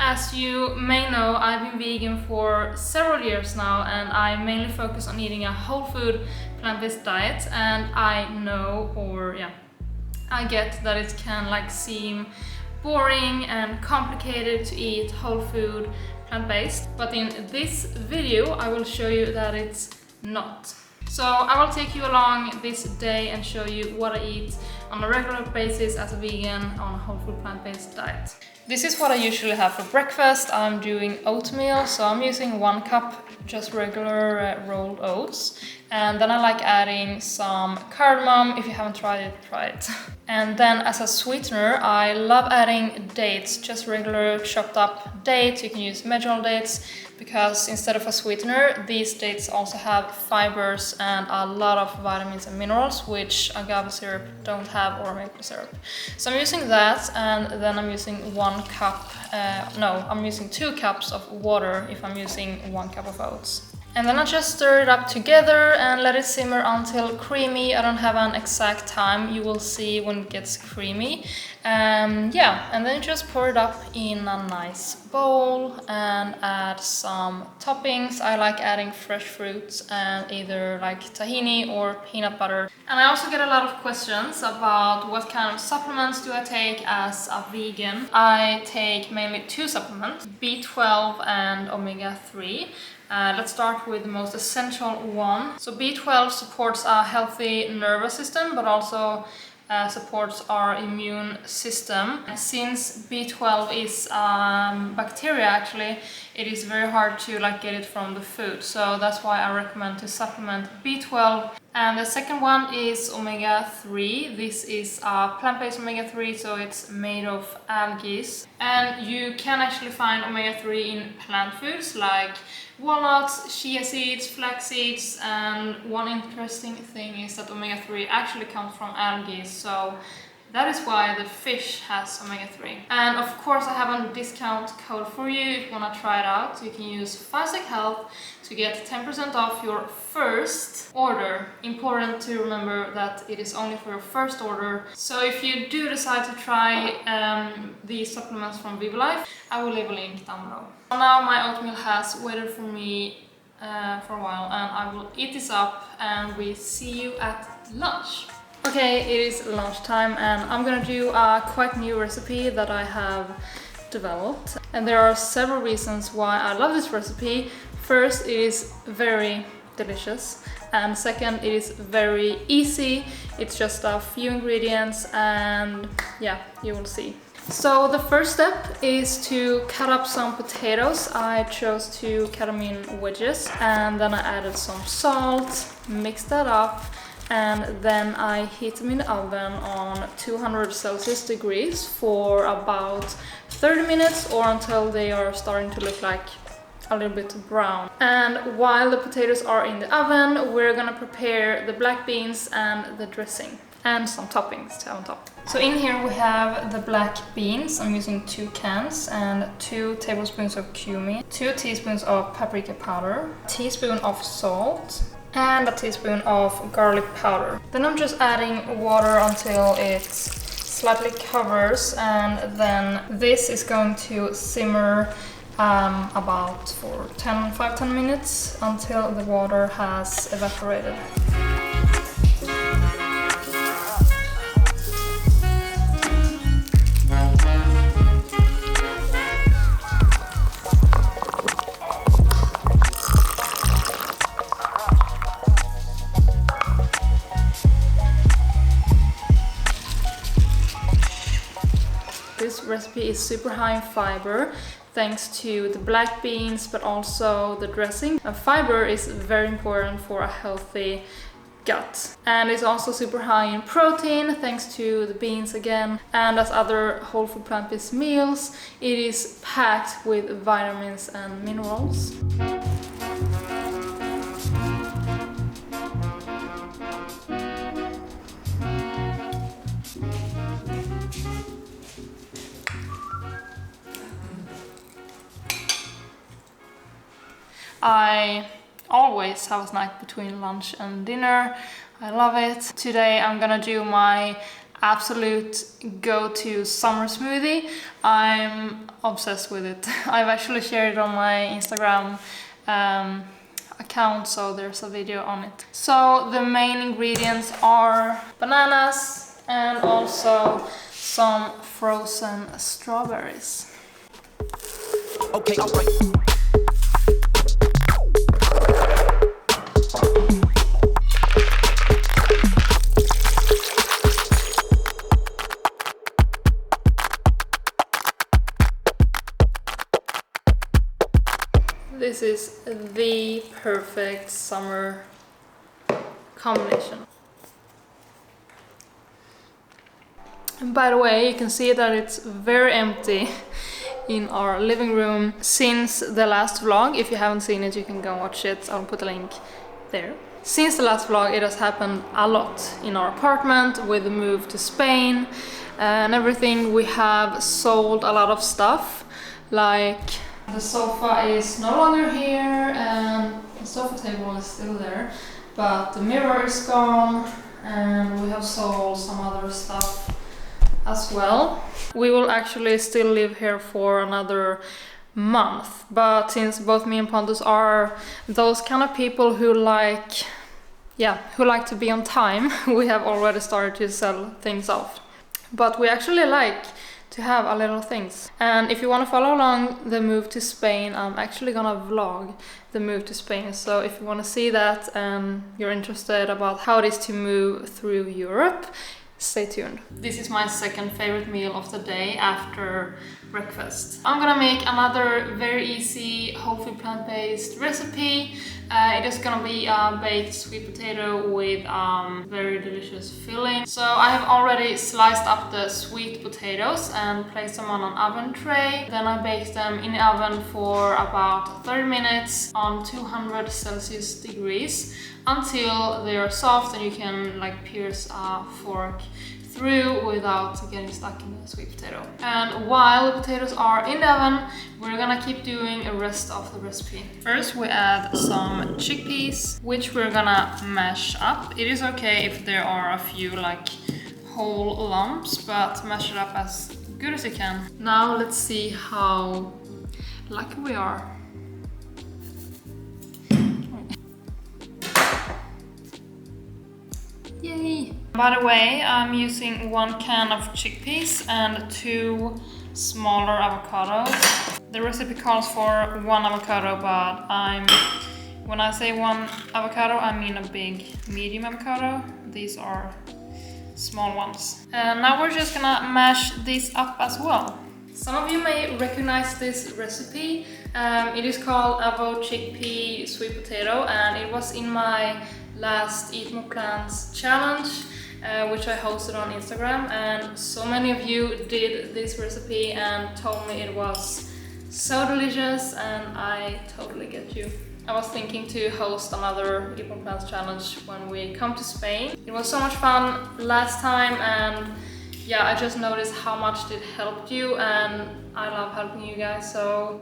as you may know, I've been vegan for several years now, and I mainly focus on eating a whole food plant-based diet. And I know, I get that it can seem boring and complicated to eat whole food plant-based, but in this video I will show you that it's not. So I will take you along this day and show you what I eat on a regular basis as a vegan on a whole food plant-based diet. This is what I usually have for breakfast. I'm doing oatmeal, so I'm using 1 cup just regular rolled oats. And then I like adding some cardamom. If you haven't tried it, try it. And then as a sweetener, I love adding dates, just regular chopped up dates. You can use medicinal dates, because instead of a sweetener, these dates also have fibers and a lot of vitamins and minerals, which agave syrup don't have, or maple syrup. So I'm using that, and then I'm using 1 cup, I'm using 2 cups of water if I'm using 1 cup of oats. And then I just stir it up together and let it simmer until creamy. I don't have an exact time, you will see when it gets creamy. And then you just pour it up in a nice bowl and add some toppings. I like adding fresh fruits and either like tahini or peanut butter. And I also get a lot of questions about what kind of supplements do I take as a vegan. I take mainly 2 supplements, B12 and omega-3. Let's start with the most essential one. So B12 supports a healthy nervous system, but also supports our immune system. Since B12 is bacteria, actually, it is very hard to get it from the food. So that's why I recommend to supplement B12. And the second one is omega-3. This is a plant-based omega-3, so it's made of algae. And you can actually find omega-3 in plant foods like walnuts, chia seeds, flax seeds, and one interesting thing is that omega-3 actually comes from algae, so that is why the fish has omega-3. And of course I have a discount code for you if you want to try it out. You can use Fivesec Health to get 10% off your first order. Important to remember that it is only for your first order. So if you do decide to try these supplements from VivoLife, I will leave a link down below. Now my oatmeal has waited for me for a while, and I will eat this up and we see you at lunch. Okay, it is lunchtime and I'm gonna do a quite new recipe that I have developed. And there are several reasons why I love this recipe. First, it is very delicious, and second, it is very easy. It's just a few ingredients and you will see. So the first step is to cut up some potatoes. I chose to cut them in wedges, and then I added some salt, mixed that up, and then I heat them in the oven on 200 Celsius degrees for about 30 minutes, or until they are starting to look like a little bit brown. And while the potatoes are in the oven, we're gonna prepare the black beans and the dressing and some toppings to have on top. So in here we have the black beans. I'm using 2 cans and 2 tablespoons of cumin, 2 teaspoons of paprika powder, a teaspoon of salt, and a teaspoon of garlic powder. Then I'm just adding water until it slightly covers, and then this is going to simmer about for 5-10 minutes until the water has evaporated. This recipe is super high in fiber thanks to the black beans, but also the dressing. And fiber is very important for a healthy gut. And it's also super high in protein thanks to the beans again. And as other whole food plant-based meals, it is packed with vitamins and minerals. I always have a snack between lunch and dinner. I love it. Today I'm gonna do my absolute go-to summer smoothie. I'm obsessed with it. I've actually shared it on my Instagram account, so there's a video on it. So the main ingredients are bananas and also some frozen strawberries. Okay, all right. This is the perfect summer combination. And by the way, you can see that it's very empty in our living room since the last vlog. If you haven't seen it, you can go watch it. I'll put a link there. Since the last vlog, it has happened a lot in our apartment with the move to Spain and everything. We have sold a lot of stuff, like the sofa is no longer here and the sofa table is still there, but the mirror is gone, and we have sold some other stuff as well. We will actually still live here for another month, but since both me and Pontus are those kind of people who like to be on time, we have already started to sell things off. But we actually like to have a little things. And if you want to follow along the move to Spain, I'm actually gonna vlog the move to Spain. So if you want to see that and you're interested about how it is to move through Europe, stay tuned. This is my second favorite meal of the day after breakfast. I'm gonna make another very easy whole food plant-based recipe. It is gonna be a baked sweet potato with very delicious filling. So I have already sliced up the sweet potatoes and placed them on an oven tray. Then I baked them in the oven for about 30 minutes on 200 Celsius degrees until they are soft and you can like pierce a fork through without getting stuck in the sweet potato. And while the potatoes are in the oven, we're gonna keep doing the rest of the recipe. First we add some chickpeas, which we're gonna mash up. It is okay if there are a few like whole lumps, but mash it up as good as you can. Now let's see how lucky we are. Yay! By the way, I'm using 1 can of chickpeas and 2 smaller avocados. The recipe calls for 1 avocado, but when I say 1 avocado, I mean a big medium avocado. These are small ones. And now we're just gonna mash these up as well. Some of you may recognize this recipe. It is called Avo Chickpea Sweet Potato, and it was in my last Eat More Plants challenge, which I hosted on Instagram, and so many of you did this recipe and told me it was so delicious, and I totally get you. I was thinking to host another Eat More Plants challenge when we come to Spain. It was so much fun last time, and yeah, I just noticed how much it helped you, and I love helping you guys, so